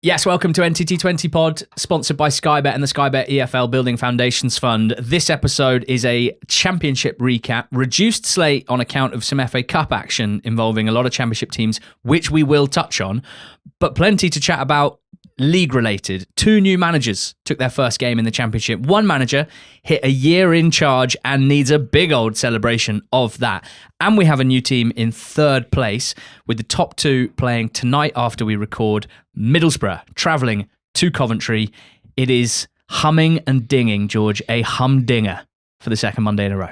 Yes, welcome to NTT20 Pod, sponsored by Sky Bet and the Sky Bet EFL Building Foundations Fund. This episode is a championship recap, reduced slate on account of some FA Cup action involving a lot of championship teams, which we will touch on, but plenty to chat about league-related. 2 new managers took their first game in the championship. One manager hit a year in charge and needs a big old celebration of that. And we have a new team in 3rd place, with the top 2 playing tonight after we record. Middlesbrough travelling to Coventry. It is humming and dinging, George, a humdinger for the second Monday in a row.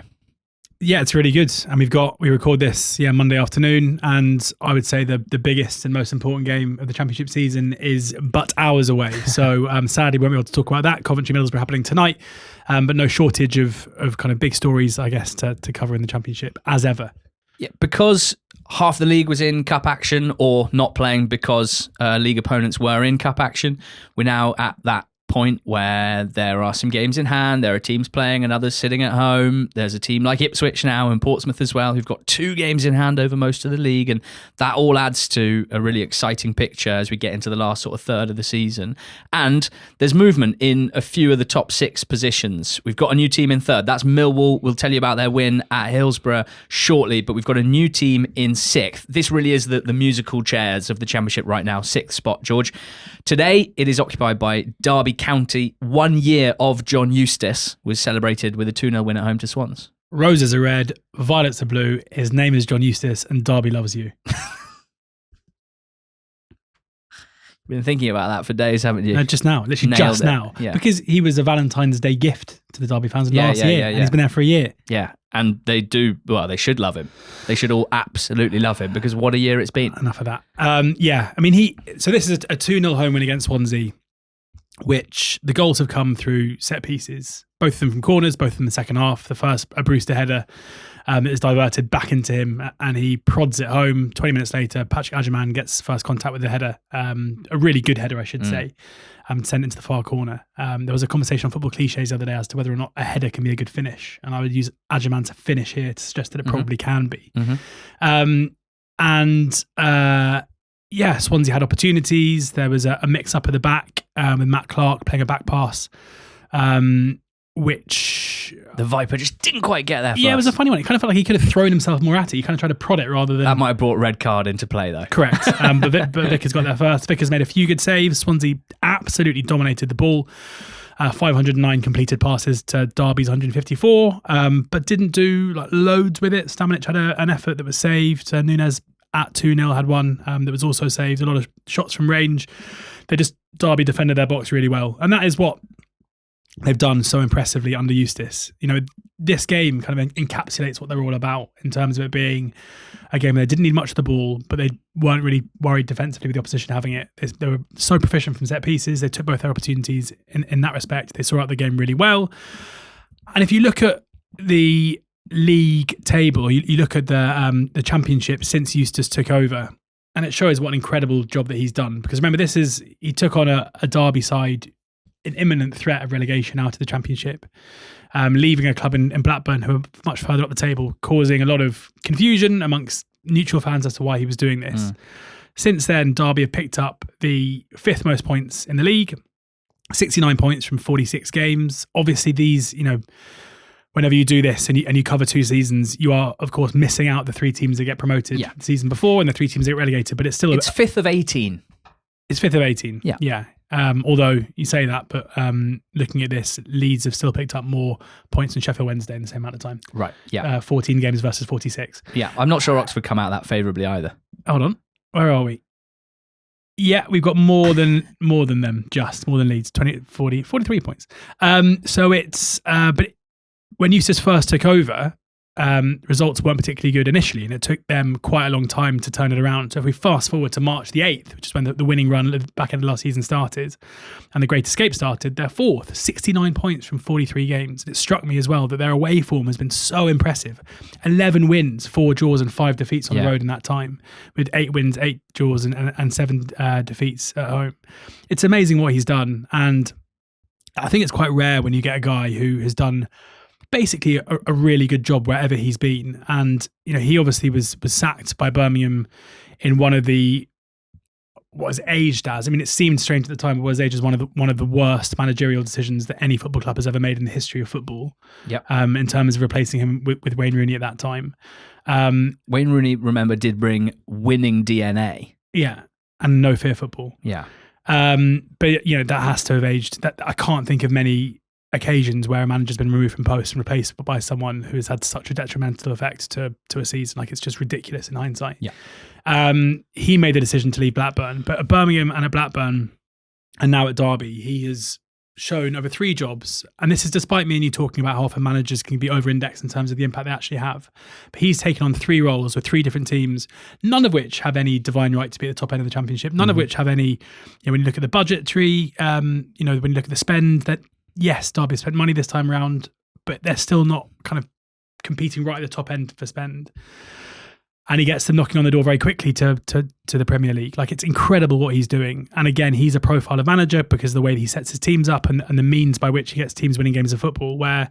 Yeah, it's really good. And we record this Monday afternoon, and I would say the biggest and most important game of the championship season is but hours away. So sadly, we won't be able to talk about that. Coventry Middlesbrough happening tonight, but no shortage of kind of big stories, I guess, to cover in the championship as ever. Yeah, because half the league was in cup action or not playing because league opponents were in cup action. We're now at that point where there are some games in hand, there are teams playing and others sitting at home. There's a team like Ipswich now and Portsmouth as well who've got 2 games in hand over most of the league, and that all adds to a really exciting picture as we get into the last sort of third of the season. And there's movement in a few of the top 6 positions. We've got a new team in 3rd. That's Millwall. We'll tell you about their win at Hillsborough shortly, but we've got a new team in 6th. This really is the musical chairs of the championship right now. 6th spot, George. Today it is occupied by Derby County. 1 year of John Eustace was celebrated with a 2-0 win at home to Swans. Roses are red, violets are blue. His name is John Eustace, and Derby loves you. Been thinking about that for days, haven't you? No, just now, literally just now. Yeah. Because he was a Valentine's Day gift to the Derby fans last year, and he's been there for a year. Yeah, and they should love him. They should all absolutely love him, because what a year it's been. Enough of that. So this is a 2-0 home win against Swansea, which the goals have come through set pieces, both of them from corners, both of them in the second half. The first, a Brewster header that is diverted back into him, and he prods it home. 20 minutes later, Patrick Agyemang gets first contact with the header. A really good header, I should say, sent into the far corner. There was a conversation on Football Clichés the other day as to whether or not a header can be a good finish, and I would use Agyemang to finish here to suggest that it probably can be. Swansea had opportunities. There was a mix-up at the back with Matt Clark playing a back pass, which... The Viper just didn't quite get there first. Yeah, it was a funny one. It kind of felt like he could have thrown himself more at it. He kind of tried to prod it rather than... That might have brought red card into play, though. Correct. But Vickers got there first. Vickers made a few good saves. Swansea absolutely dominated the ball. 509 completed passes to Derby's 154, but didn't do loads with it. Stamenic had an effort that was saved. Nunes at 2-0 had one that was also saved. A lot of shots from range. Derby defended their box really well. And that is what they've done so impressively under Eustace. You know, this game kind of encapsulates what they're all about in terms of it being a game where they didn't need much of the ball, but they weren't really worried defensively with the opposition having it. They were so proficient from set pieces. They took both their opportunities in that respect. They saw out the game really well. And if you look at the league table, you look at the championship since Eustace took over, and it shows what an incredible job that he's done. Because remember, he took on a Derby side in imminent threat of relegation out of the championship, leaving a club in Blackburn who are much further up the table, causing a lot of confusion amongst neutral fans as to why he was doing this. Since then, Derby have picked up the 5th most points in the league, 69 points from 46 games. Obviously, these, whenever you do this and you cover 2 seasons, you are, of course, missing out the 3 teams that get promoted the season before and the 3 teams that get relegated, but it's 5th of 18. It's 5th of 18. Yeah. Although you say that, but looking at this, Leeds have still picked up more points than Sheffield Wednesday in the same amount of time. Right, yeah. 14 games versus 46. Yeah, I'm not sure Oxford come out that favourably either. Hold on. Where are we? Yeah, we've got more than them, just more than Leeds, 43 points. So it's, but when Eustace first took over, results weren't particularly good initially, and it took them quite a long time to turn it around. So if we fast forward to March the 8th, which is when the winning run at the back end of last season started, and the Great Escape started, they're 4th, 69 points from 43 games. And it struck me as well that their away form has been so impressive. 11 wins, 4 draws and 5 defeats on the road in that time, with 8 wins, 8 draws and 7 defeats at home. It's amazing what he's done, and I think it's quite rare when you get a guy who has done basically a really good job wherever he's been. And he obviously was sacked by Birmingham in one of the was aged as. I mean, it seemed strange at the time, but was aged as one of the worst managerial decisions that any football club has ever made in the history of football. Yep. In terms of replacing him with Wayne Rooney at that time. Wayne Rooney, remember, did bring winning DNA. Yeah, and no fear football. Yeah. But that has to have aged. That I can't think of many occasions where a manager's been removed from post and replaced by someone who has had such a detrimental effect to a season. Like, it's just ridiculous in hindsight. Yeah. He made the decision to leave Blackburn, but at Birmingham and at Blackburn and now at Derby, he has shown over 3 jobs, and this is despite me and you talking about how often managers can be over-indexed in terms of the impact they actually have. But he's taken on 3 roles with 3 different teams, none of which have any divine right to be at the top end of the Championship, none of which have any, when you look at the budgetary, when you look at the spend, that yes, Derby spent money this time around, but they're still not kind of competing right at the top end for spend. And he gets them knocking on the door very quickly to the Premier League. Like, it's incredible what he's doing. And again, he's a profile of manager because of the way that he sets his teams up and the means by which he gets teams winning games of football, where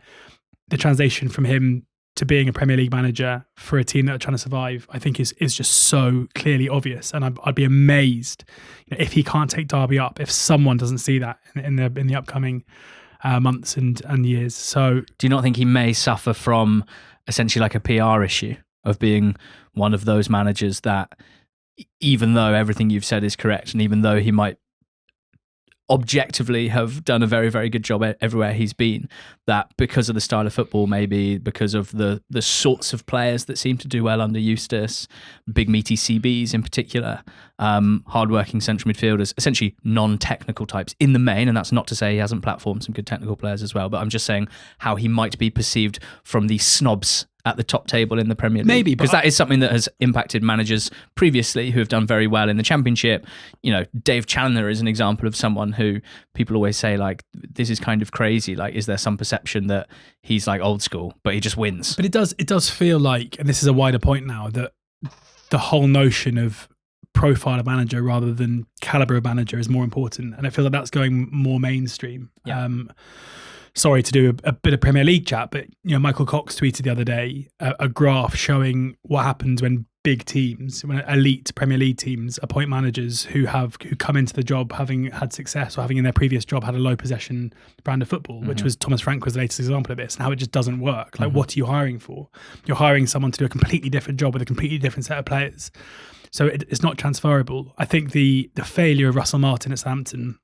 the translation from him to being a Premier League manager for a team that are trying to survive, I think is just so clearly obvious. And I'd be amazed if he can't take Derby up, if someone doesn't see that in the upcoming months and years. So, do you not think he may suffer from essentially like a PR issue of being one of those managers that, even though everything you've said is correct, and even though he might objectively have done a very, very good job everywhere he's been, that because of the style of football, maybe because of the sorts of players that seem to do well under Eustace, big meaty CBs in particular, hardworking central midfielders, essentially non-technical types in the main, and that's not to say he hasn't platformed some good technical players as well, but I'm just saying how he might be perceived from the snobs at the top table in the Premier League. Maybe, because that is something that has impacted managers previously who have done very well in the Championship. Dave Chandler is an example of someone who people always say, like, this is kind of crazy. Like, is there some perception that he's like old school, but he just wins? But it does feel like, and this is a wider point now, that the whole notion of profile of manager rather than caliber of manager is more important. And I feel like that's going more mainstream. Yeah. Sorry to do a bit of Premier League chat, but Michael Cox tweeted the other day a graph showing what happens when big teams, when elite Premier League teams appoint managers who come into the job having had success or having in their previous job had a low possession brand of football, which was Thomas Frank was the latest example of this, and how it just doesn't work. Like, what are you hiring for? You're hiring someone to do a completely different job with a completely different set of players. So it's not transferable. I think the failure of Russell Martin at Southampton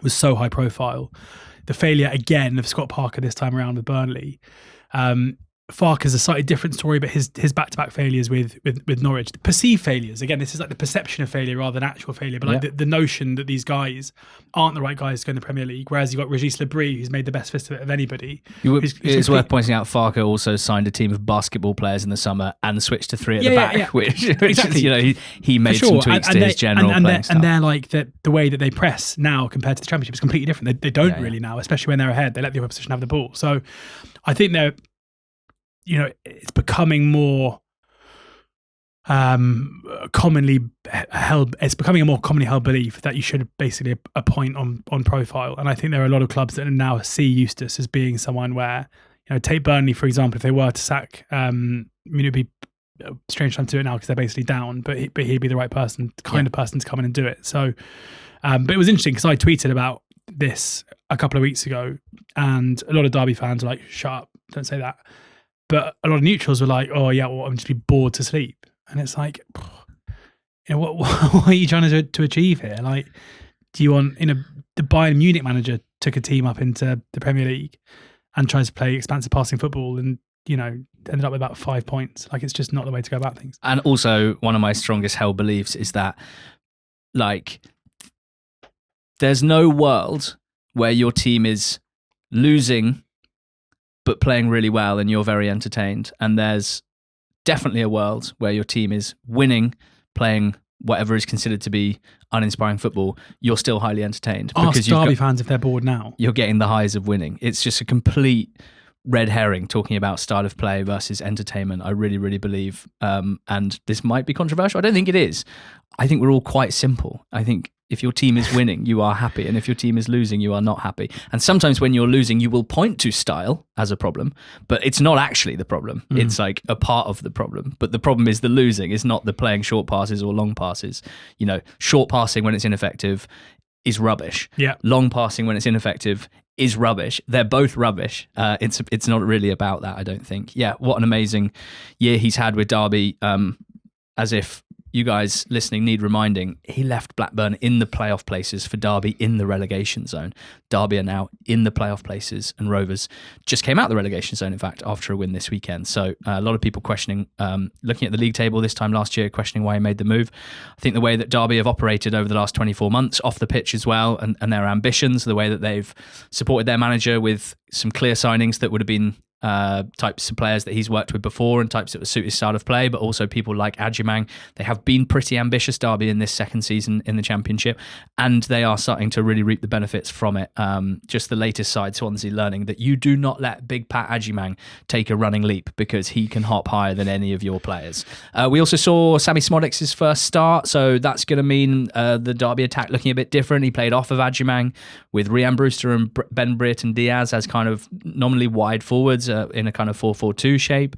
was so high profile. The failure again of Scott Parker this time around with Burnley. Farke's a slightly different story, but his back-to-back failures with Norwich, the perceived failures, again, this is like the perception of failure rather than actual failure, but like the notion that these guys aren't the right guys to go in the Premier League, whereas you've got Regis Lebris, who's made the best fist of it of anybody. It's worth pointing out Farke also signed a team of basketball players in the summer and switched to 3 at the back, which exactly. He made some tweaks to his general playing style. And they're like, the way that they press now compared to the Championship is completely different. They don't really now, especially when they're ahead. They let the opposition have the ball. So I think they're, it's becoming more commonly held. It's becoming a more commonly held belief that you should basically appoint on profile. And I think there are a lot of clubs that now see Eustace as being someone where, take Burnley for example. If they were to sack, it'd be a strange time to do it now because they're basically down. But he'd be the right person, of person to come in and do it. So, but it was interesting because I tweeted about this a couple of weeks ago, and a lot of Derby fans were like, "Shut up, don't say that." But a lot of neutrals were like, "Oh yeah, well, I'm just be bored to sleep." And it's like, what are you trying to achieve here? Like, do you want, the Bayern Munich manager took a team up into the Premier League and tries to play expansive passing football and, ended up with about 5 points. Like, it's just not the way to go about things. And also, one of my strongest held beliefs is that, like, there's no world where your team is losing but playing really well and you're very entertained. And there's definitely a world where your team is winning, playing whatever is considered to be uninspiring football, you're still highly entertained. Ask Derby fans if they're bored now. You're getting the highs of winning. It's just a complete red herring talking about style of play versus entertainment. I really, really believe, and this might be controversial. I don't think it is. I think we're all quite simple. I think If your team is winning, you are happy. And if your team is losing, you are not happy. And sometimes when you're losing, you will point to style as a problem, but it's not actually the problem. It's like a part of the problem. But the problem is the losing is not the playing short passes or long passes. You know, short passing when it's ineffective is rubbish. Yeah. Long passing when it's ineffective is rubbish. They're both rubbish. It's not really about that, I don't think. Yeah, what an amazing year he's had with Derby. As if you guys listening need reminding, he left Blackburn in the playoff places for Derby in the relegation zone. Derby are now in the playoff places, and Rovers just came out the relegation zone, in fact, after a win this weekend. So a lot of people questioning, looking at the league table this time last year, questioning why he made the move. I think the way that Derby have operated over the last 24 months, off the pitch as well, and their ambitions, the way that they've supported their manager with some clear signings that would have been types of players that he's worked with before and types that would suit his style of play, but also people like Adjumang. They have been pretty ambitious, Derby, in this second season in the Championship, and they are starting to really reap the benefits from it. Just the latest side, Swansea, learning that you do not let Big Pat Adjumang take a running leap because he can hop higher than any of your players. We also saw Sammy Smodix's first start, so that's going to mean the Derby attack looking a bit different. He played off of Adjumang with Rhian Brewster and Ben Brereton Diaz as kind of nominally wide forwards in a kind of 4-4-2 shape.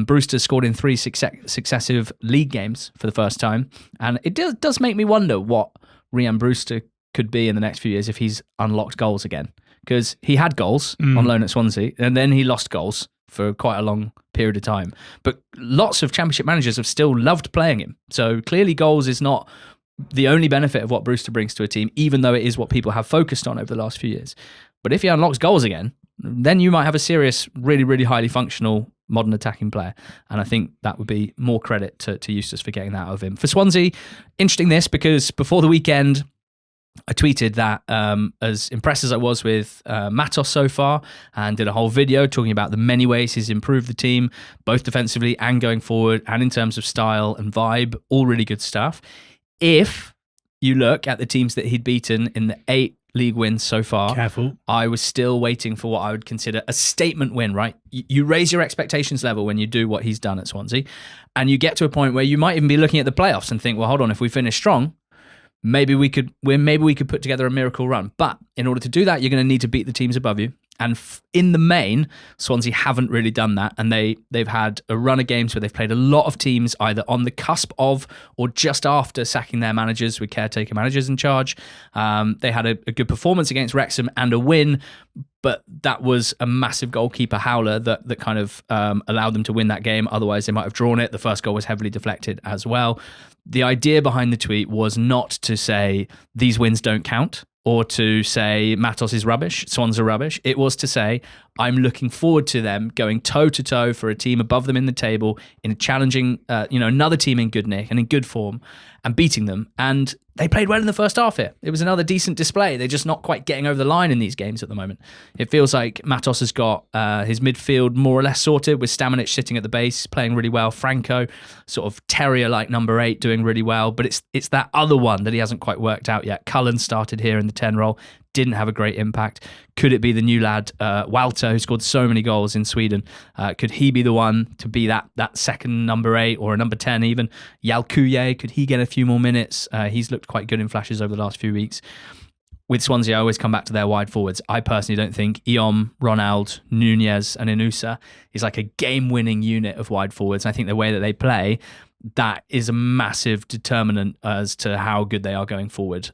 Brewster scored in 3 successive league games for the first time, and it does make me wonder what Rhian Brewster could be in the next few years if he's unlocked goals again, because he had goals on loan at Swansea and then he lost goals for quite a long period of time, but lots of Championship managers have still loved playing him, so clearly goals is not the only benefit of what Brewster brings to a team, even though it is what people have focused on over the last few years. But if he unlocks goals again, then you might have a serious, really, really highly functional modern attacking player. And I think that would be more credit to Eustace for getting that out of him. For Swansea, interesting this, because before the weekend, I tweeted that as impressed as I was with Matos so far, and did a whole video talking about the many ways he's improved the team, both defensively and going forward, and in terms of style and vibe, all really good stuff. If you look at the teams that he'd beaten in the 8 league wins so far, careful, I was still waiting for what I would consider a statement win, right? You raise your expectations level when you do what he's done at Swansea, and you get to a point where you might even be looking at the playoffs and think, well, hold on, if we finish strong, maybe we could put together a miracle run. But in order to do that, you're going to need to beat the teams above you. And in the main, Swansea haven't really done that. And they've had a run of games where they've played a lot of teams either on the cusp of or just after sacking their managers with caretaker managers in charge. They had a good performance against Wrexham and a win, but that was a massive goalkeeper howler that kind of allowed them to win that game. Otherwise, they might have drawn it. The first goal was heavily deflected as well. The idea behind the tweet was not to say these wins don't count, or to say Matos is rubbish, Swans are rubbish. It was to say, I'm looking forward to them going toe-to-toe for a team above them in the table, in a challenging, another team in good nick and in good form, and beating them. And they played well in the first half here. It was another decent display. They're just not quite getting over the line in these games at the moment. It feels like Matos has got his midfield more or less sorted, with Stamanic sitting at the base, playing really well. Franco, sort of terrier-like number 8, doing really well. But it's that other one that he hasn't quite worked out yet. Cullen started here in the 10 role, didn't have a great impact. Could it be the new lad, Walter, who scored so many goals in Sweden? Could he be the one to be that second number 8 or a number 10 even? Yalkuye, could he get a few more minutes? He's looked quite good in flashes over the last few weeks. With Swansea, I always come back to their wide forwards. I personally don't think Iom, Ronald, Nunez and Inusa is like a game-winning unit of wide forwards. And I think the way that they play, that is a massive determinant as to how good they are going forward.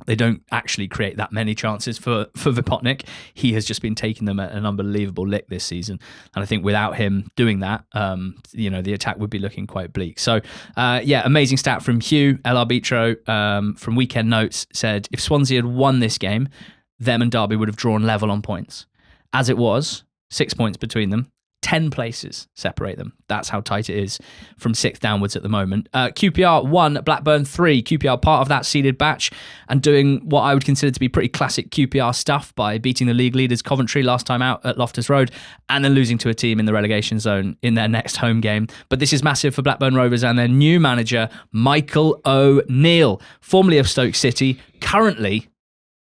They don't actually create that many chances for Vipotnik. He has just been taking them at an unbelievable lick this season. And I think without him doing that, the attack would be looking quite bleak. So, amazing stat from Hugh El Arbitro from Weekend Notes said, if Swansea had won this game, them and Derby would have drawn level on points. As it was, 6 points between them. 10 places separate them. That's how tight it is from 6th downwards at the moment. QPR 1, Blackburn 3. QPR part of that seeded batch and doing what I would consider to be pretty classic QPR stuff by beating the league leaders Coventry last time out at Loftus Road and then losing to a team in the relegation zone in their next home game. But this is massive for Blackburn Rovers and their new manager, Michael O'Neill, formerly of Stoke City, currently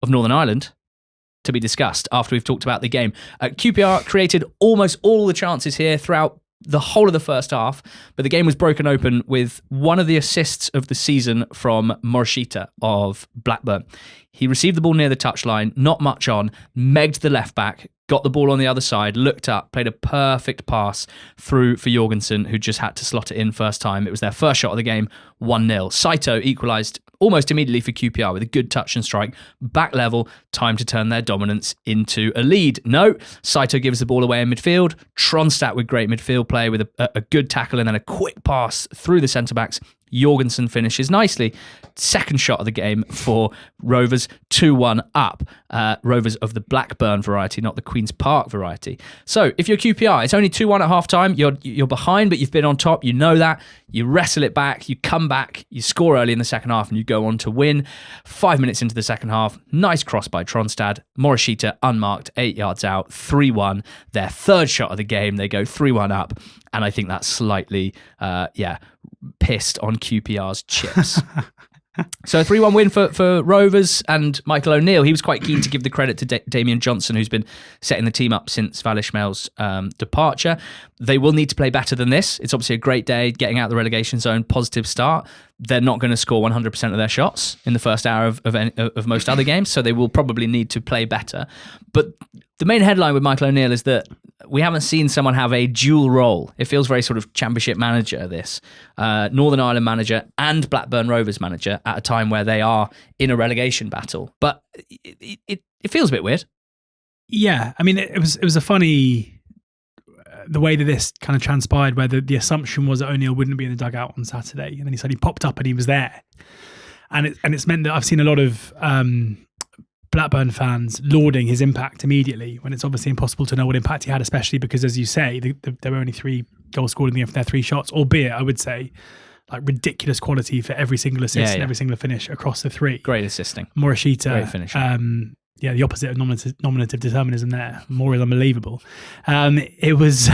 of Northern Ireland, to be discussed after we've talked about the game. QPR created almost all the chances here throughout the whole of the first half, but the game was broken open with one of the assists of the season from Morishita of Blackburn. He received the ball near the touchline, not much on, megged the left back, got the ball on the other side, looked up, played a perfect pass through for Jorgensen, who just had to slot it in first time. It was their first shot of the game, 1-0. Saito equalised almost immediately for QPR with a good touch and strike. Back level, time to turn their dominance into a lead. No, Saito gives the ball away in midfield. Tronstad with great midfield play with a good tackle and then a quick pass through the centre-backs. Jorgensen finishes nicely. Second shot of the game for Rovers, 2-1 up. Rovers of the Blackburn variety, not the Queen's Park variety. So if you're QPR, it's only 2-1 at half-time. You're behind, but you've been on top. You know that. You wrestle it back. You come back. You score early in the second half, and you go on to win. 5 minutes into the second half, nice cross by Tronstad. Morishita unmarked, 8 yards out, 3-1. Their third shot of the game, they go 3-1 up. And I think that's slightly, pissed on QPR's chips. So a 3-1 win for Rovers, and Michael O'Neill, he was quite keen to give the credit to Damien Johnson, who's been setting the team up since Valishmel's departure. They will need to play better than this. It's obviously a great day, getting out of the relegation zone, positive start. They're not going to score 100% of their shots in the first hour of most other games, so they will probably need to play better. But the main headline with Michael O'Neill is that we haven't seen someone have a dual role. It feels very sort of Championship manager, this. Northern Ireland manager and Blackburn Rovers manager at a time where they are in a relegation battle. But it feels a bit weird. Yeah, I mean, it was a funny... the way that this kind of transpired, where the assumption was that O'Neill wouldn't be in the dugout on Saturday, and then he suddenly popped up and he was there, and it's meant that I've seen a lot of Blackburn fans lauding his impact immediately, when it's obviously impossible to know what impact he had, especially because, as you say, there were only 3 goals scored in the end for their 3 shots, albeit I would say like ridiculous quality for every single assist and every single finish across the 3. Great assisting, Morishita, great finishing. The opposite of nominative determinism there. More is unbelievable. It was,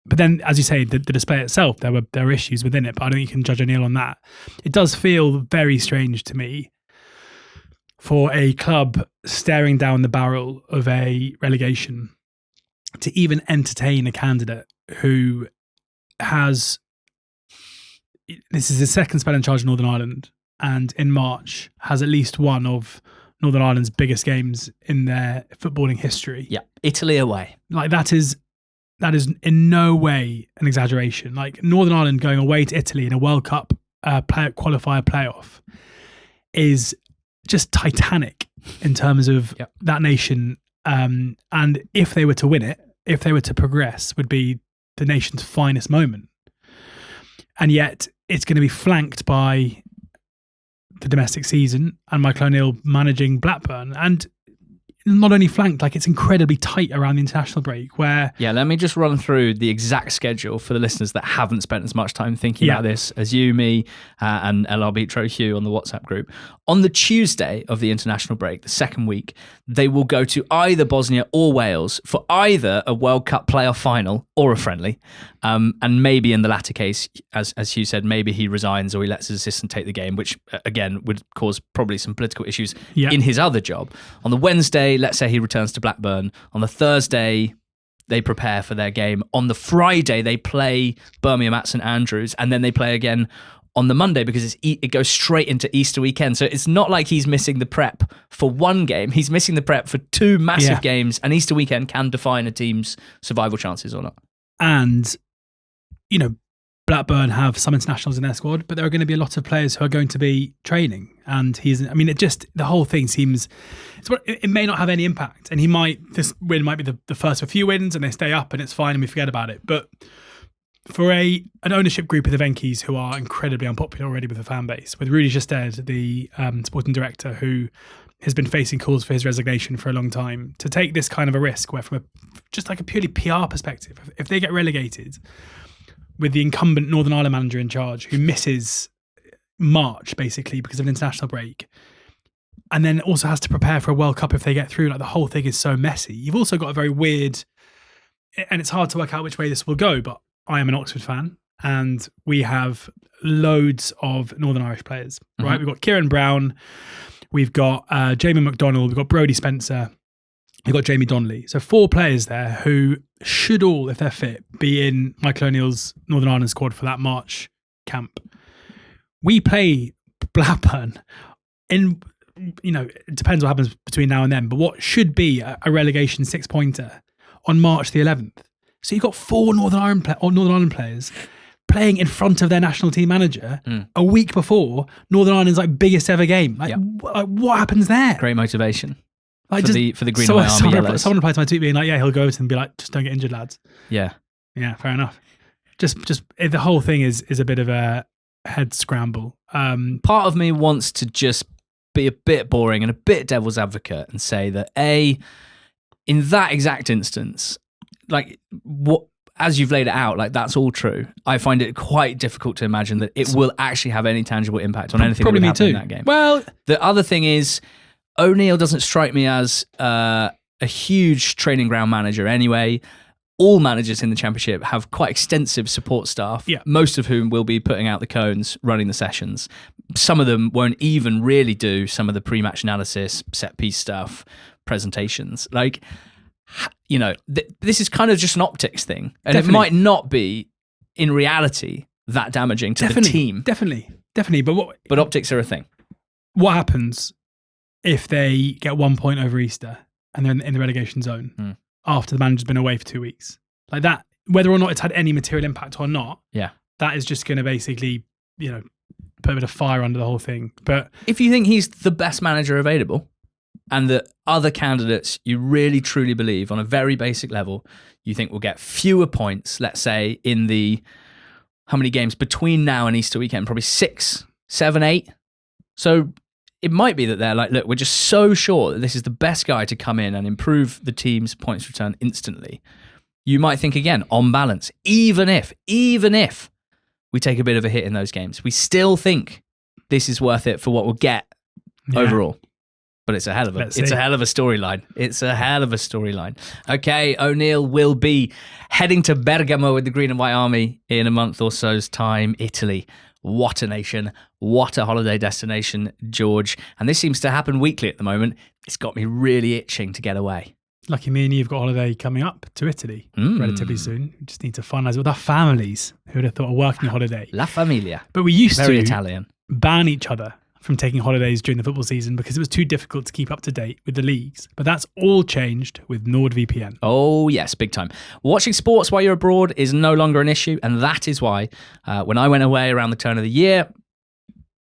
but then, as you say, the display itself, there were issues within it, but I don't think you can judge O'Neill on that. It does feel very strange to me for a club staring down the barrel of a relegation to even entertain a candidate who has, this is his second spell in charge of Northern Ireland, and in March has at least one of Northern Ireland's biggest games in their footballing history. Yeah, Italy away. Like that is in no way an exaggeration. Like Northern Ireland going away to Italy in a World Cup qualifier playoff is just titanic in terms of that nation. And if they were to win it, if they were to progress, would be the nation's finest moment. And yet it's going to be flanked by the domestic season and Michael O'Neill managing Blackburn, and not only flanked, like it's incredibly tight around the international break where... Yeah, let me just run through the exact schedule for the listeners that haven't spent as much time thinking about this as you, me, and El Arbitro Hugh on the WhatsApp group. On the Tuesday of the international break, the second week, they will go to either Bosnia or Wales for either a World Cup playoff final or a friendly. And maybe in the latter case, as Hugh said, maybe he resigns or he lets his assistant take the game, which again would cause probably some political issues in his other job. On the Wednesday, let's say he returns to Blackburn. On the Thursday, they prepare for their game. On the Friday, they play Birmingham at St Andrews, and then they play again on the Monday because it goes straight into Easter weekend. So it's not like he's missing the prep for one game. He's missing the prep for 2 massive games, and Easter weekend can define a team's survival chances or not. And, you know, Blackburn have some internationals in their squad, but there are going to be a lot of players who are going to be training. And the whole thing seems, it may not have any impact. And this win might be the first of a few wins and they stay up and it's fine and we forget about it. But for an ownership group of the Venkies who are incredibly unpopular already with the fan base, with Rudy Gested, the sporting director, who has been facing calls for his resignation for a long time, to take this kind of a risk where from just like a purely PR perspective, if they get relegated with the incumbent Northern Ireland manager in charge who misses March basically because of an international break, and then also has to prepare for a World Cup if they get through, like the whole thing is so messy. You've also got a very weird, and it's hard to work out which way this will go, but I am an Oxford fan and we have loads of Northern Irish players, right? We've got Kieran Brown, we've got Jamie McDonald, we've got Brodie Spencer, You've got Jamie Donnelly. So 4 players there who should all, if they're fit, be in Michael O'Neill's Northern Ireland squad for that March camp. We play Blackburn in, it depends what happens between now and then, but what should be a relegation 6-pointer on March the 11th. So you've got 4 Northern Ireland players playing in front of their national team manager a week before Northern Ireland's biggest ever game. What happens there? Great motivation. For the Green and White Army Yellows. Someone replied to my tweet being like, he'll go to them and be like, just don't get injured, lads. Yeah. Yeah, fair enough. Just the whole thing is a bit of a head scramble. Part of me wants to just be a bit boring and a bit devil's advocate and say that in that exact instance, as you've laid it out, that's all true. I find it quite difficult to imagine that it will actually have any tangible impact on anything Probably that me would happen too. in that game. Well, the other thing is, O'Neill doesn't strike me as a huge training ground manager anyway. All managers in the Championship have quite extensive support staff, most of whom will be putting out the cones, running the sessions. Some of them won't even really do some of the pre-match analysis, set-piece stuff, presentations. This is kind of just an optics thing. And Definitely. It might not be, in reality, that damaging to the team. Definitely. But optics are a thing. What happens if they get 1 point over Easter and they're in the relegation zone after the manager's been away for 2 weeks? That, whether or not it's had any material impact or not, that is just going to basically, put a bit of fire under the whole thing. But if you think he's the best manager available and the other candidates you really truly believe on a very basic level, you think will get fewer points, let's say in the, how many games between now and Easter weekend? Probably 6, 7, 8. So it might be that they're like, look, we're just so sure that this is the best guy to come in and improve the team's points return instantly. You might think again, on balance, even if we take a bit of a hit in those games, we still think this is worth it for what we'll get overall. But it's a hell of a storyline. It's a hell of a storyline. Okay, O'Neill will be heading to Bergamo with the Green and White Army in a month or so's time. Italy. What a nation. What a holiday destination, George. And this seems to happen weekly at the moment. It's got me really itching to get away. Lucky me and you've got a holiday coming up to Italy relatively soon. We just need to finalise it with our families. Who would have thought a working holiday? La familia. But we used Very to Italian. ban each other from taking holidays during the football season because it was too difficult to keep up to date with the leagues. But that's all changed with NordVPN. Oh, yes, big time. Watching sports while you're abroad is no longer an issue, and that is why when I went away around the turn of the year,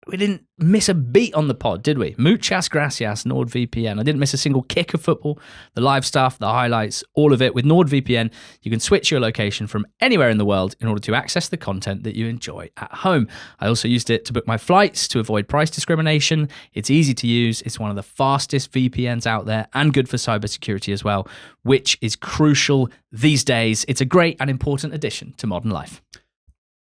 we didn't miss a beat on the pod, did we? Muchas gracias, NordVPN. I didn't miss a single kick of football, the live stuff, the highlights, all of it. With NordVPN, you can switch your location from anywhere in the world in order to access the content that you enjoy at home. I also used it to book my flights to avoid price discrimination. It's easy to use. It's one of the fastest VPNs out there and good for cybersecurity as well, which is crucial these days. It's a great and important addition to modern life.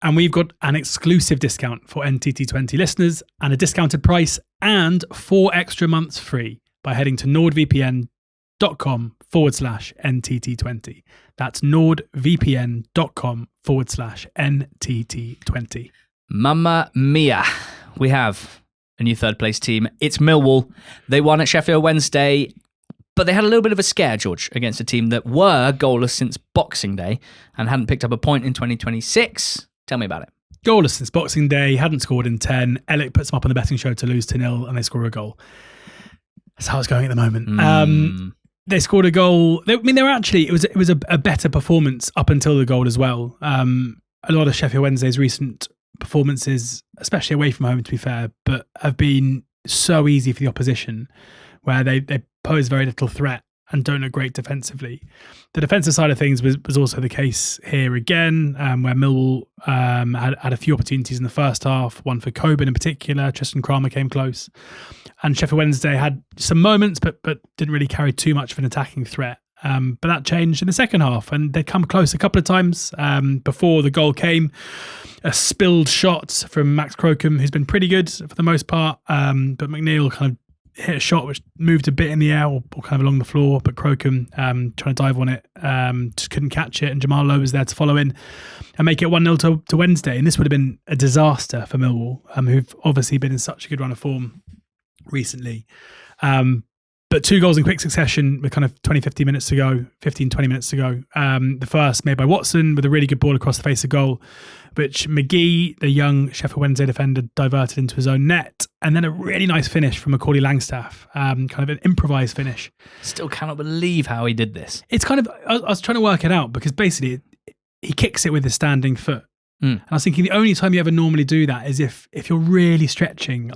And we've got an exclusive discount for NTT20 listeners and a discounted price and 4 extra months free by heading to nordvpn.com/NTT20. That's nordvpn.com/NTT20. Mamma mia. We have a new third place team. It's Millwall. They won at Sheffield Wednesday, but they had a little bit of a scare, George, against a team that were goalless since Boxing Day and hadn't picked up a point in 2026. Tell me about it. Goalless since Boxing Day, hadn't scored in 10. Elliot puts them up on the betting show to lose 2-0 and they score a goal. That's how it's going at the moment. They scored a goal. It was a better performance up until the goal as well. A lot of Sheffield Wednesday's recent performances, especially away from home to be fair, but have been so easy for the opposition where they pose very little threat and don't look great defensively. The defensive side of things was also the case here again, where Millwall had a few opportunities in the first half, one for Coburn in particular. Tristan Kramer came close. And Sheffield Wednesday had some moments, but didn't really carry too much of an attacking threat. But that changed in the second half, and they'd come close a couple of times before the goal came. A spilled shot from Max Crocombe, who's been pretty good for the most part, but McNeil kind of hit a shot which moved a bit in the air or kind of along the floor, but Crocombe trying to dive on it, just couldn't catch it, and Jamal Lowe was there to follow in and make it 1-0 to Wednesday. And this would have been a disaster for Millwall, who've obviously been in such a good run of form recently. But But 2 goals in quick succession with kind of 20 minutes to go. The first made by Watson with a really good ball across the face of goal, which McGee, the young Sheffield Wednesday defender, diverted into his own net. And then a really nice finish from Macaulay Langstaff, kind of an improvised finish. Still cannot believe how he did this. It's kind of, I was trying to work it out because basically he kicks it with his standing foot. And I was thinking the only time you ever normally do that is if you're really stretching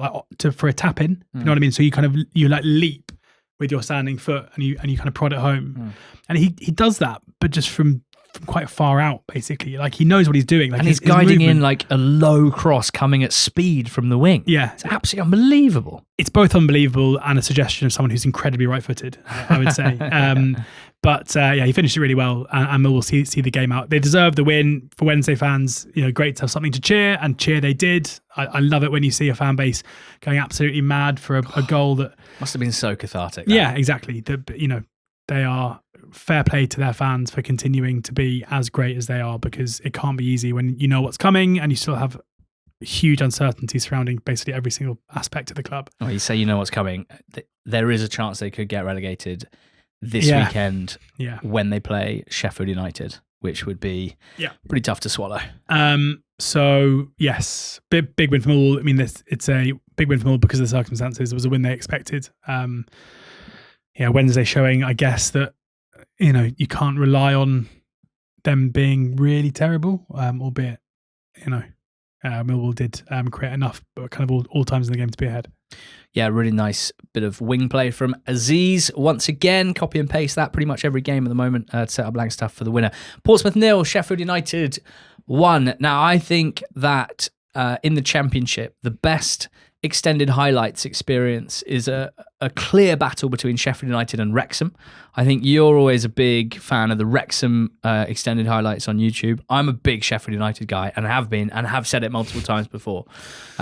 for a tap in, you know what I mean? So you leap with your standing foot and you kind of prod it home. And he does that, but just from quite far out, basically. Like he knows what he's doing. Like and he's guiding in like a low cross coming at speed from the wing. Yeah. It's absolutely unbelievable. It's both unbelievable and a suggestion of someone who's incredibly right-footed, I would say. But he finished it really well, and Millwall see the game out. They deserve the win. For Wednesday fans, great to have something to cheer, and cheer they did. I love it when you see a fan base going absolutely mad for a goal that must have been so cathartic. Yeah, exactly. They are fair play to their fans for continuing to be as great as they are, because it can't be easy when you know what's coming and you still have huge uncertainty surrounding basically every single aspect of the club. Oh, you say you know what's coming. There is a chance they could get relegated this weekend when they play Sheffield United, which would be pretty tough to swallow. So yes, big win for Millwall. I mean, it's a big win for Millwall because of the circumstances. It was a win they expected. Wednesday showing, I guess, that you can't rely on them being really terrible, albeit Millwall did create enough, but kind of all times in the game to be ahead. Yeah, really nice bit of wing play from Aziz. Once again, copy and paste that pretty much every game at the moment to set up Langstaff for the winner. Portsmouth 0, Sheffield United 1. Now, I think that in the Championship, the best extended highlights experience is a clear battle between Sheffield United and Wrexham. I think you're always a big fan of the Wrexham extended highlights on YouTube. I'm a big Sheffield United guy and have been and have said it multiple times before.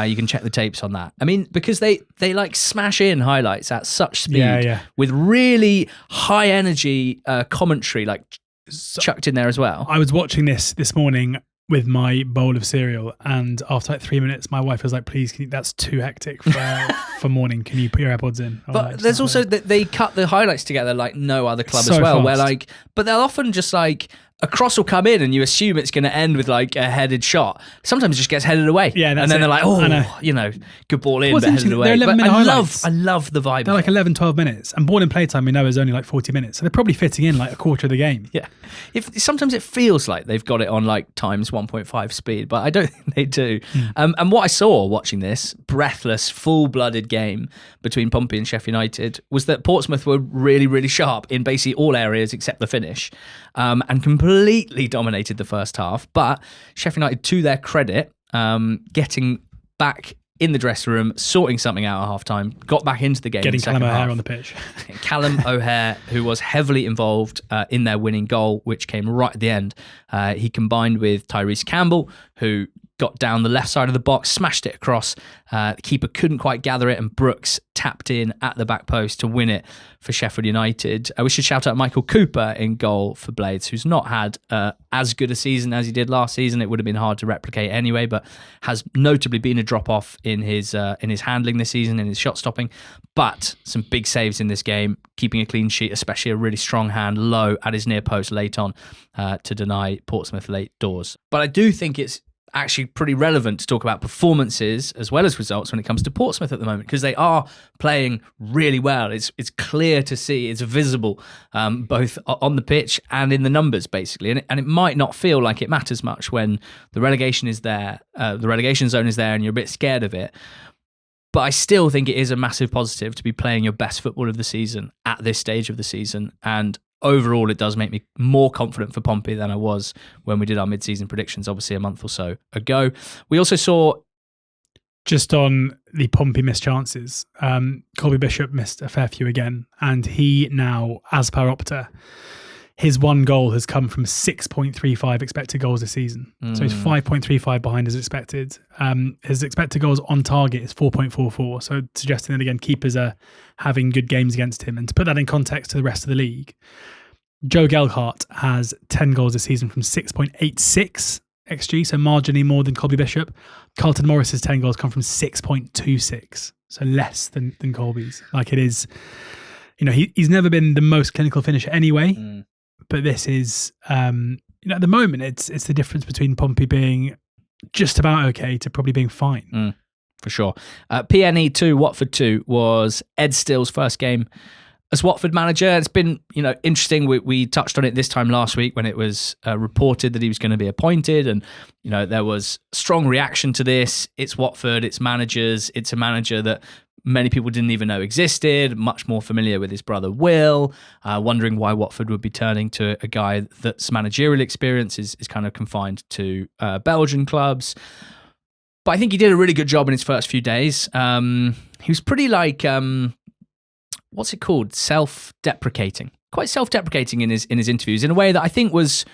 You can check the tapes on that. I mean, because they like smash in highlights at such speed with really high energy commentary chucked in there as well. I was watching this morning with my bowl of cereal, and after like 3 minutes my wife was like, please, that's too hectic for morning, can you put your AirPods in? But there's also that they cut the highlights together like no other club as well, fast. But they'll often just a cross will come in and you assume it's going to end with like a headed shot. Sometimes it just gets headed away. Yeah, and then they're like, good ball in, but headed away. They're 11-minute highlights. I love the vibe. They're like 11, 12 minutes. And ball in playtime we know is only like 40 minutes. So they're probably fitting in like a quarter of the game. Yeah. Sometimes it feels like they've got it on like times 1.5 speed, but I don't think they do. And what I saw watching this breathless, full-blooded game between Pompey and Sheffield United was that Portsmouth were really, really sharp in basically all areas except the finish, and completely dominated the first half. But Sheffield United, to their credit, getting back in the dressing room, sorting something out at half-time, got back into the game. Getting Callum O'Hare on the pitch. Callum O'Hare, who was heavily involved in their winning goal, which came right at the end. He combined with Tyrese Campbell, who got down the left side of the box, smashed it across. The keeper couldn't quite gather it, and Brooks tapped in at the back post to win it for Sheffield United. We should shout out Michael Cooper in goal for Blades, who's not had as good a season as he did last season. It would have been hard to replicate anyway, but has notably been a drop-off in his handling this season, in his shot stopping. But some big saves in this game, keeping a clean sheet, especially a really strong hand low at his near post late on to deny Portsmouth late doors. But I do think it's actually pretty relevant to talk about performances as well as results when it comes to Portsmouth at the moment, because they are playing really well. It's clear to see, it's visible both on the pitch and in the numbers basically, and it might not feel like it matters much when the relegation is there, the relegation zone is there, and you're a bit scared of it. But I still think it is a massive positive to be playing your best football of the season at this stage of the season. And overall, it does make me more confident for Pompey than I was when we did our mid-season predictions, obviously a month or so ago. We also saw... Just on the Pompey missed chances, Colby Bishop missed a fair few again, and he now, as per Opta, his one goal has come from 6.35 expected goals this season. So he's 5.35 behind his expected. His expected goals on target is 4.44. So suggesting that, again, keepers are having good games against him. And to put that in context to the rest of the league, Joe Gelhardt has 10 goals this season from 6.86 XG, so marginally more than Colby Bishop. Carlton Morris's 10 goals come from 6.26, so less than Colby's. Like, it is... he's never been the most clinical finisher anyway. But this is, at the moment, it's the difference between Pompey being just about okay to probably being fine. For sure. PNE 2, Watford 2 was Ed Still's first game as Watford manager. It's been, interesting. We touched on it this time last week when it was reported that he was going to be appointed, and there was strong reaction to this. It's Watford, it's managers, it's a manager that many people didn't even know existed, much more familiar with his brother Will, wondering why Watford would be turning to a guy that's managerial experience is kind of confined to Belgian clubs. But I think he did a really good job in his first few days. He was pretty what's it called? Self-deprecating. Quite self-deprecating in his interviews in a way that I think was,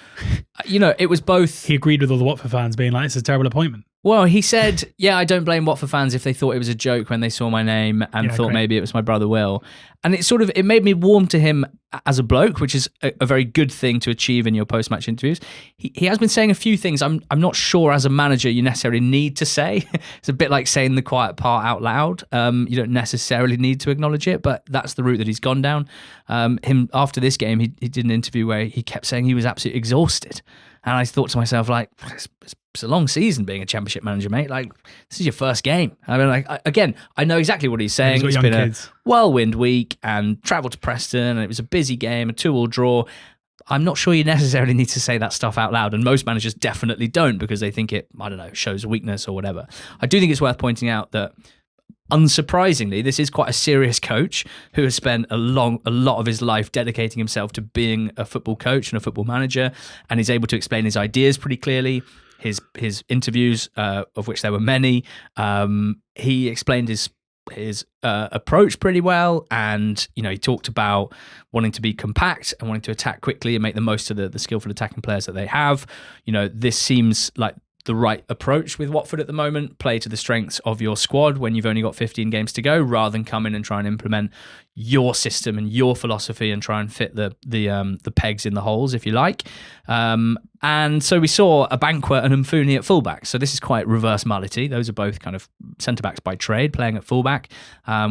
it was both. He agreed with all the Watford fans being like, it's a terrible appointment. Well, he said, I don't blame Watford fans if they thought it was a joke when they saw my name and thought maybe it was my brother Will. And it made me warm to him as a bloke, which is a very good thing to achieve in your post-match interviews. He has been saying a few things I'm not sure as a manager you necessarily need to say. It's a bit like saying the quiet part out loud. You don't necessarily need to acknowledge it, but that's the route that he's gone down. Him after this game, he did an interview where he kept saying he was absolutely exhausted. And I thought to myself, it's a long season being a Championship manager, mate. This is your first game. I mean, again, I know exactly what he's saying. It's been a whirlwind week and travelled to Preston, and it was a busy game, a 2-2 draw. I'm not sure you necessarily need to say that stuff out loud, and most managers definitely don't because they think it, shows weakness or whatever. I do think it's worth pointing out that, unsurprisingly, this is quite a serious coach who has spent a lot of his life dedicating himself to being a football coach and a football manager, and he's able to explain his ideas pretty clearly. His interviews, of which there were many, he explained his approach pretty well, and he talked about wanting to be compact and wanting to attack quickly and make the most of the skillful attacking players that they have. This seems like the right approach with Watford at the moment. Play to the strengths of your squad when you've only got 15 games to go, rather than come in and try and implement your system and your philosophy and try and fit the pegs in the holes, if you like. And so we saw a Banquet and Mfuni at fullback. So this is quite reverse mullety. Those are both kind of centre-backs by trade playing at fullback.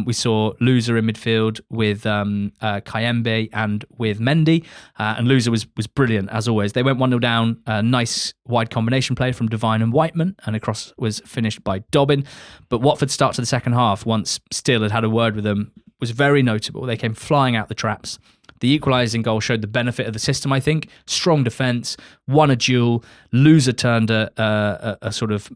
We saw Loser in midfield with Kayembe and with Mendy. And Loser was brilliant, as always. They went 1-0 down. A nice wide combination play from Devine and Whiteman, and across was finished by Dobbin. But Watford's start to the second half, once Still had a word with them, was very notable. They came flying out the traps. The equalising goal showed the benefit of the system, I think. Strong defence, won a duel. Loser turned a sort of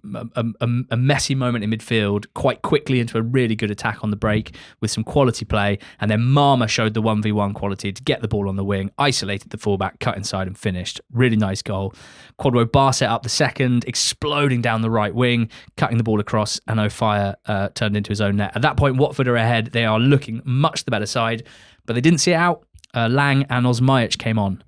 a messy moment in midfield quite quickly into a really good attack on the break with some quality play. And then Marma showed the 1v1 quality to get the ball on the wing, isolated the fullback, cut inside and finished. Really nice goal. Quadro Bar set up the second, exploding down the right wing, cutting the ball across, and O'Fire turned into his own net. At that point, Watford are ahead. They are looking much the better side, but they didn't see it out. Lang and Osmajic came on,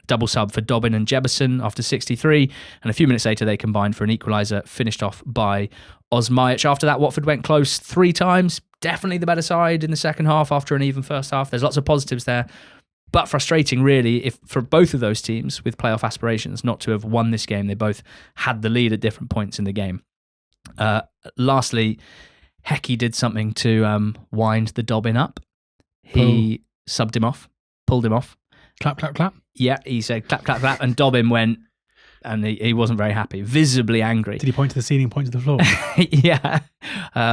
double sub for Dobbin and Jebison after 63, and a few minutes later they combined for an equaliser, finished off by Osmajic. After that, Watford went close 3 times, definitely the better side in the second half after an even first half. There's lots of positives there, but frustrating really if for both of those teams with playoff aspirations not to have won this game. They both had the lead at different points in the game. Lastly, Hecky did something to wind the Dobbin up. He subbed him off. Pulled him off. Clap, clap, clap. Yeah, he said clap, clap, clap, and Dobbin went, and he wasn't very happy, visibly angry. Did he point to the ceiling, point to the floor? Yeah.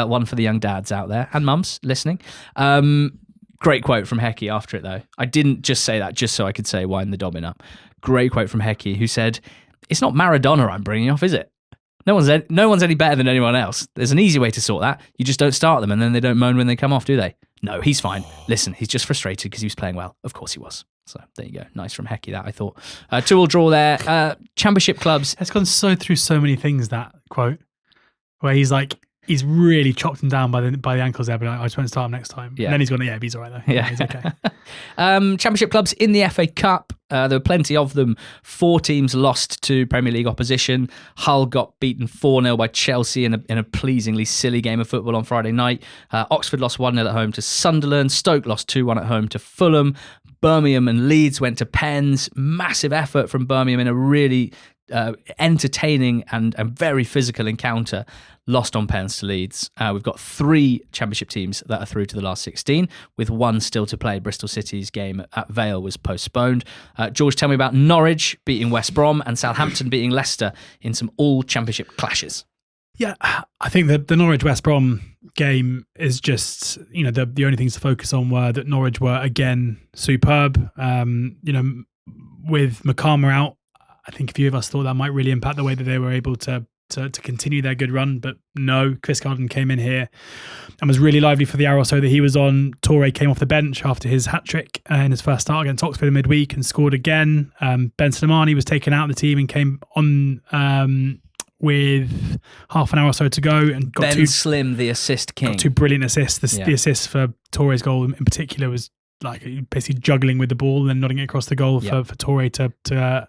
One for the young dads out there and mums listening. Great quote from Hecky after it, though. I didn't just say that just so I could say wind the Dobbin up. Great quote from Hecky, who said, "It's not Maradona I'm bringing off, is it? No one's any better than anyone else. There's an easy way to sort that. You just don't start them and then they don't moan when they come off, do they? No, he's fine. Listen, he's just frustrated because he was playing well. Of course he was." So there you go. Nice from Hecky, that, I thought. 2-2 draw there. Championship clubs. It's gone through so many things, that quote, where he's he's really chopped him down by the ankles there, but I just won't start him next time. Yeah. And then he's gone, yeah, he's all right though. Yeah, he's okay. Championship clubs in the FA Cup. There were plenty of them. 4 teams lost to Premier League opposition. Hull got beaten 4-0 by Chelsea in a pleasingly silly game of football on Friday night. Oxford lost 1-0 at home to Sunderland. Stoke lost 2-1 at home to Fulham. Birmingham and Leeds went to pens. Massive effort from Birmingham in a really entertaining and very physical encounter, lost on pens to Leeds. We've got 3 Championship teams that are through to the last 16, with 1 still to play. Bristol City's game at Vale was postponed. George, tell me about Norwich beating West Brom and Southampton beating Leicester in some all-Championship clashes. Yeah, I think that the Norwich-West Brom game is just, the only things to focus on were that Norwich were, again, superb. With McCarmer out, I think a few of us thought that might really impact the way that they were able to continue their good run, but no, Chris Garden came in here and was really lively for the hour or so that he was on. Toure came off the bench after his hat-trick in his first start against Oxford in midweek and scored again. Ben Slimani was taken out of the team and came on with half an hour or so to go and got Ben Slim, the assist king. Got 2 brilliant assists. The assist for Toure's goal in particular was like basically juggling with the ball and then nodding it across the goal for Toure to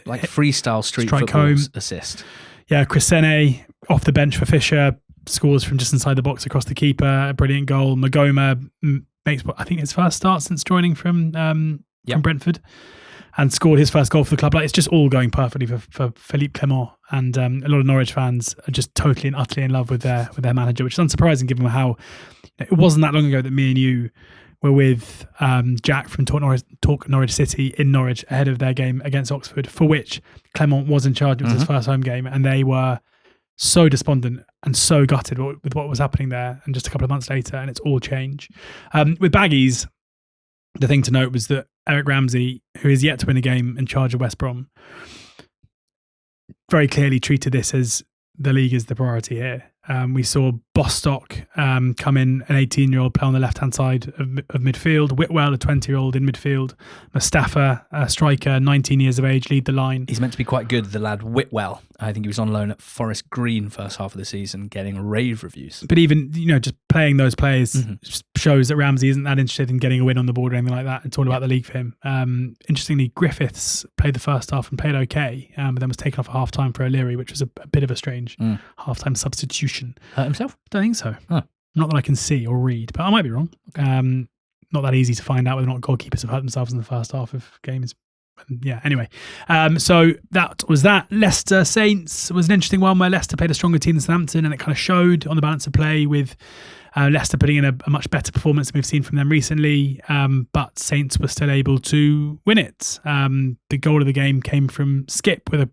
like freestyle street strike football home. Assist. Yeah, Chris Sene off the bench for Fisher scores from just inside the box across the keeper. A brilliant goal. Magoma makes, I think, his first start since joining from Brentford, and scored his first goal for the club. Like, it's just all going perfectly for Philippe Clement, and a lot of Norwich fans are just totally and utterly in love with their manager, which is unsurprising given how it wasn't that long ago that me and you were with Jack from Talk Norwich City in Norwich ahead of their game against Oxford, for which Clement was in charge. It was his first home game, and they were so despondent and so gutted with what was happening there. And just a couple of months later, and it's all changed. With Baggies, the thing to note was that Eric Ramsey, who is yet to win a game in charge of West Brom, very clearly treated this as the league is the priority here. We saw Bostock come in, an 18-year-old, play on the left-hand side of midfield. Whitwell, a 20-year-old in midfield. Mustafa, a striker, 19 years of age, lead the line. He's meant to be quite good, the lad Whitwell. I think he was on loan at Forest Green first half of the season, getting rave reviews. But even, just playing those players shows that Ramsey isn't that interested in getting a win on the board or anything like that. It's all about the league for him. Interestingly, Griffiths played the first half and played okay, but then was taken off at half-time for O'Leary, which was a bit of a strange half-time substitution. Hurt himself? Don't think so. Huh. Not that I can see or read, but I might be wrong. Not that easy to find out whether or not goalkeepers have hurt themselves in the first half of games. Yeah, anyway. So that was that. Leicester Saints was an interesting one where Leicester played a stronger team than Southampton, and it kind of showed on the balance of play with Leicester putting in a much better performance than we've seen from them recently, but Saints were still able to win it. The goal of the game came from Skip with a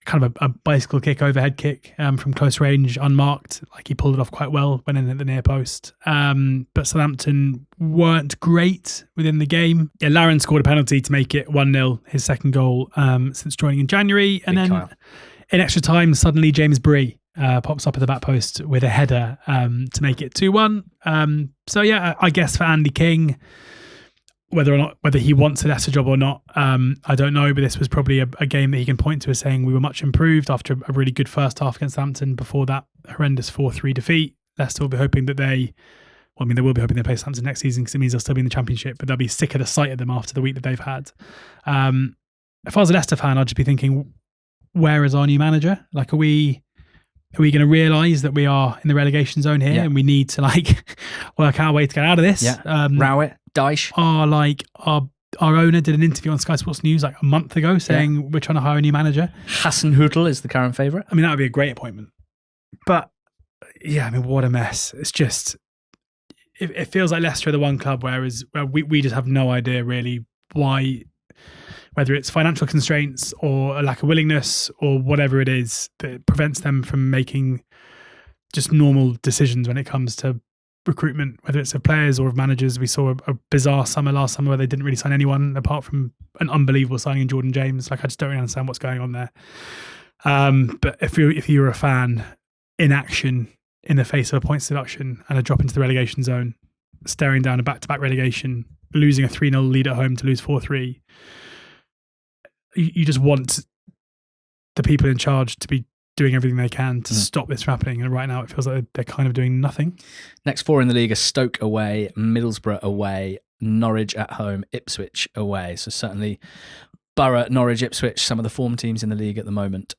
kind of a bicycle kick, overhead kick from close range, unmarked. Like, he pulled it off quite well, went in at the near post. But Southampton weren't great within the game. Yeah, Larin scored a penalty to make it 1-0, his second goal since joining in January. And then in extra time, suddenly James Bree pops up at the back post with a header to make it 2-1. So yeah, I guess for Andy King, whether he wants a Leicester job or not, I don't know, but this was probably a game that he can point to as saying we were much improved after a really good first half against Southampton before that horrendous 4-3 defeat. Leicester will be hoping that they will be hoping they play Southampton next season because it means they'll still be in the Championship, but they'll be sick of the sight of them after the week that they've had. If I was a Leicester fan, I'd just be thinking, where is our new manager? Like, are we going to realise that we are in the relegation zone here and we need to work out a way to get out of this? Yeah. Rowett, Dyche. Our owner did an interview on Sky Sports News a month ago saying we're trying to hire a new manager. Hassan Hüttl is the current favourite. I mean, that would be a great appointment. But yeah, I mean, what a mess. It's just, it feels like Leicester are the one club where we just have no idea really why, whether it's financial constraints or a lack of willingness or whatever it is that prevents them from making just normal decisions when it comes to recruitment, whether it's of players or of managers. We saw a bizarre summer last summer where they didn't really sign anyone apart from an unbelievable signing in Jordan James. I just don't really understand what's going on there. But if you're a fan in action in the face of a points deduction and a drop into the relegation zone, staring down a back-to-back relegation, losing a 3-0 lead at home to lose 4-3, you just want the people in charge to be doing everything they can to stop this from happening. And right now it feels like they're kind of doing nothing. Next 4 in the league are Stoke away, Middlesbrough away, Norwich at home, Ipswich away. So certainly Borough, Norwich, Ipswich, some of the form teams in the league at the moment.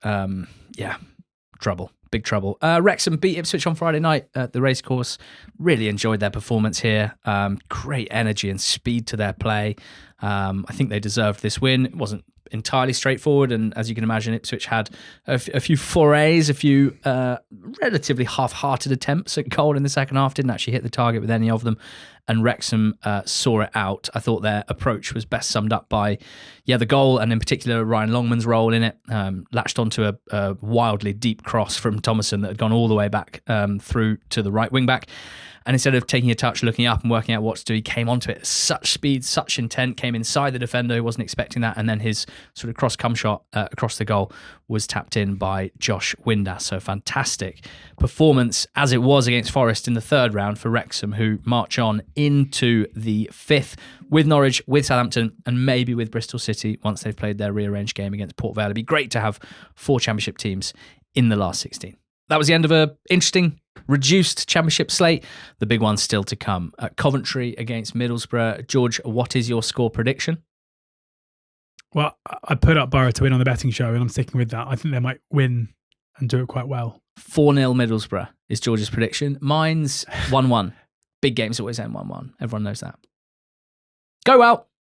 Trouble. Big trouble. Wrexham beat Ipswich on Friday night at the racecourse. Really enjoyed their performance here. Great energy and speed to their play. I think they deserved this win. It wasn't entirely straightforward. And as you can imagine, Ipswich had a few forays, a few relatively half-hearted attempts at goal in the second half. Didn't actually hit the target with any of them. And Wrexham saw it out. I thought their approach was best summed up by, the goal, and in particular Ryan Longman's role in it. Latched onto a wildly deep cross from Thomason that had gone all the way back through to the right wing back. And instead of taking a touch, looking up and working out what to do, he came onto it at such speed, such intent, came inside the defender who wasn't expecting that. And then his sort of cross-come shot across the goal was tapped in by Josh Windass. So fantastic performance as it was against Forest in the third round for Wrexham, who march on into the fifth with Norwich, with Southampton, and maybe with Bristol City once they've played their rearranged game against Port Vale. It'd be great to have 4 Championship teams in the last 16. That was the end of an interesting, reduced Championship slate. The big one's still to come. Coventry against Middlesbrough. George, what is your score prediction? Well, I put up Borough to win on the betting show, and I'm sticking with that. I think they might win and do it quite well. 4-0 Middlesbrough is George's prediction. Mine's 1-1. Big games always end 1-1. Everyone knows that. Go out.